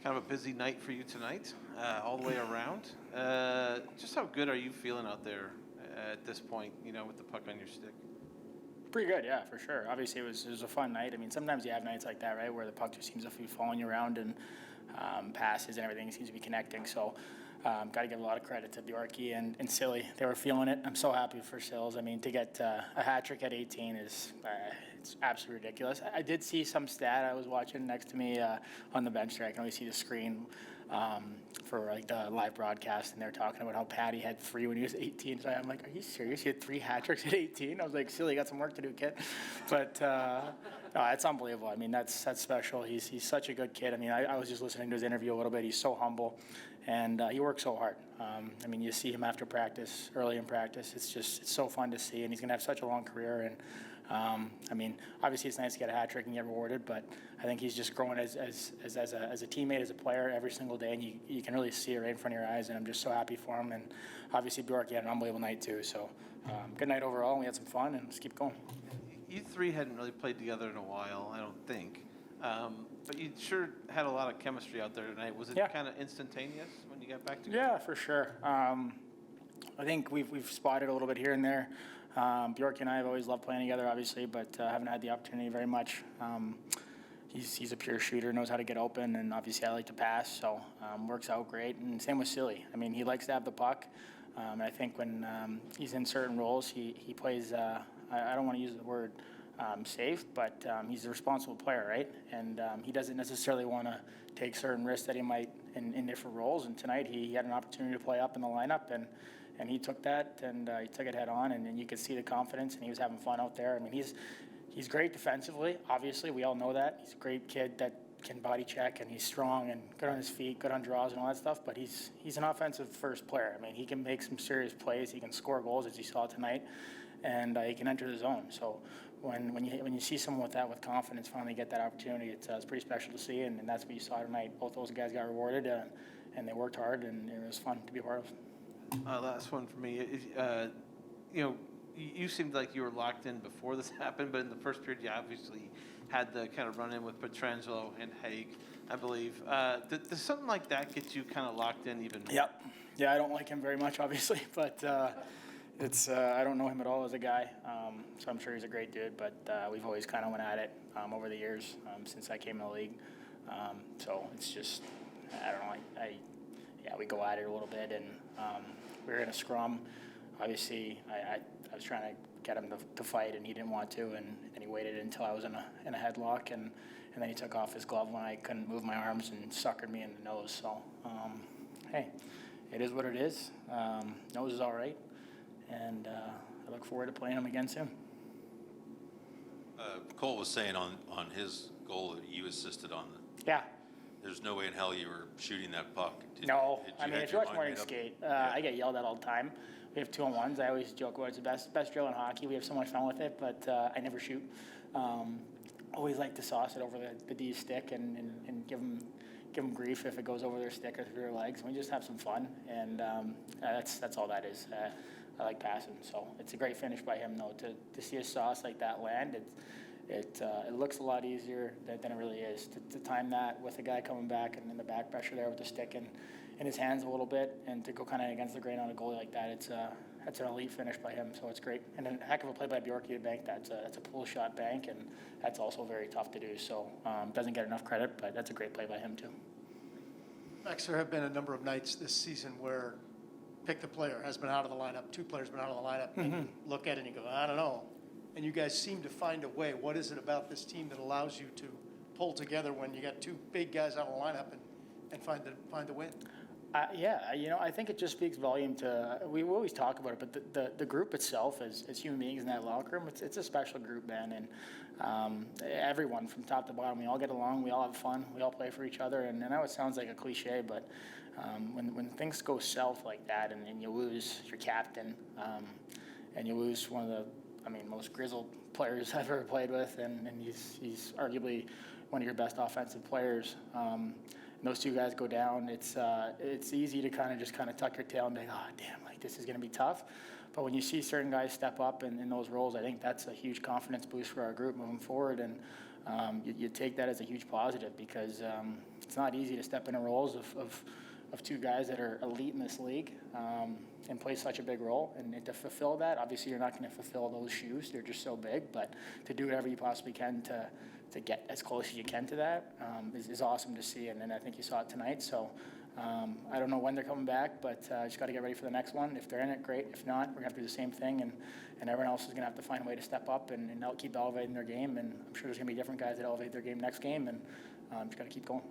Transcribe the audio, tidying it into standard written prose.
kind of a busy night for you tonight, all the way around. Just how good are you feeling out there at this point, with the puck on your stick? Pretty good, yeah, for sure. Obviously, it was a fun night. I mean, sometimes you have nights like that, right, where the puck just seems to be following you around and passes and everything seems to be connecting. So, got to give a lot of credit to Bjorky and Silly. They were feeling it. I'm so happy for Sills. I mean, to get a hat trick at 18 is it's absolutely ridiculous. I did see some stat I was watching next to me on the bench there. I can only see the screen for like the live broadcast, and they're talking about how Patty had 3 when he was 18. So I'm like, are you serious? He had 3 hat tricks at 18? I was like, Silly, you got some work to do, kid. But no, it's unbelievable. I mean, that's special. He's such a good kid. I mean, I was just listening to his interview a little bit. He's so humble, and he works so hard. I mean, you see him after practice, early in practice. It's so fun to see, and he's gonna have such a long career. And I mean, obviously it's nice to get a hat trick and get rewarded, but I think he's just growing as a teammate, as a player every single day, and you can really see it right in front of your eyes, and I'm just so happy for him. And obviously Bjorky had an unbelievable night too, so good night overall. We had some fun, and let's keep going. You three hadn't really played together in a while, I don't think, but you sure had a lot of chemistry out there tonight. Was it kind of instantaneous when you got back together? Yeah, for sure. I think we've spotted a little bit here and there. Bjorky and I have always loved playing together, obviously, but haven't had the opportunity very much. He's a pure shooter, knows how to get open, and obviously I like to pass, so works out great. And same with Silly. I mean, he likes to have the puck, and I think when he's in certain roles, he plays, I don't want to use the word safe, but he's a responsible player, right? And he doesn't necessarily want to take certain risks that he might in different roles. And tonight he had an opportunity to play up in the lineup, and he took that, and he took it head on, and you could see the confidence, and he was having fun out there. I mean, he's great defensively, obviously. We all know that. He's a great kid that can body check, and he's strong and good on his feet, good on draws and all that stuff, but he's an offensive first player. I mean, he can make some serious plays. He can score goals, as you saw tonight, and he can enter the zone. So when you see someone with that, with confidence, finally get that opportunity, it's pretty special to see, and that's what you saw tonight. Both those guys got rewarded, and they worked hard, and it was fun to be a part of. Last one for me. You seemed like you were locked in before this happened, but in the first period, you obviously had the kind of run-in with Pietrangelo and Haig, I believe. Does something like that get you kind of locked in even more? Yep. Yeah, I don't like him very much, obviously, but I don't know him at all as a guy, so I'm sure he's a great dude, but we've always kind of went at it over the years since I came in the league. So it's just, I don't know, we go at it a little bit, and we were in a scrum. Obviously, I was trying to get him to fight, and he didn't want to, and he waited until I was in a headlock, and then he took off his glove when I couldn't move my arms and suckered me in the nose. So, hey, it is what it is. Nose is all right, and I look forward to playing him again soon. Cole was saying on his goal that you assisted on. Yeah. There's no way in hell you were shooting that puck. No, I mean, if you watch morning skate, I get yelled at all the time. We have 2-on-1s. I always joke about it's the best drill in hockey. We have so much fun with it, but I never shoot. Always like to sauce it over the D's stick and give them grief if it goes over their stick or through their legs. And we just have some fun, and that's all that is. I like passing, so it's a great finish by him, though. To see a sauce like that land, it looks a lot easier than it really is. To time that with a guy coming back and then the back pressure there with the stick in his hands a little bit, and to go kind of against the grain on a goalie like that, that's an elite finish by him, so it's great. And a heck of a play by Bjorky to bank that. That's a pull shot bank, and that's also very tough to do, so doesn't get enough credit, but that's a great play by him too. Max, there have been a number of nights this season where pick the player has been out of the lineup, 2 players been out of the lineup, and you look at it and you go, I don't know. And you guys seem to find a way. What is it about this team that allows you to pull together when you got 2 big guys out of the lineup and find the win? I think it just speaks volume to, we always talk about it, but the group itself as human beings in that locker room, it's a special group, man, and everyone from top to bottom, we all get along, we all have fun, we all play for each other, and I know it sounds like a cliche, but when things go south like that and you lose your captain, and you lose one of the most grizzled players I've ever played with, and he's arguably one of your best offensive players. And those 2 guys go down. It's easy to kind of tuck your tail and think, oh damn, like this is going to be tough. But when you see certain guys step up in those roles, I think that's a huge confidence boost for our group moving forward. And you take that as a huge positive because it's not easy to step into roles of two guys that are elite in this league and play such a big role. And to fulfill that, obviously you're not going to fulfill those shoes. They're just so big. But to do whatever you possibly can to get as close as you can to that is awesome to see. And I think you saw it tonight. So I don't know when they're coming back, but just got to get ready for the next one. If they're in it, great. If not, we're going to have to do the same thing. And everyone else is going to have to find a way to step up and keep elevating their game. And I'm sure there's going to be different guys that elevate their game next game. And just got to keep going.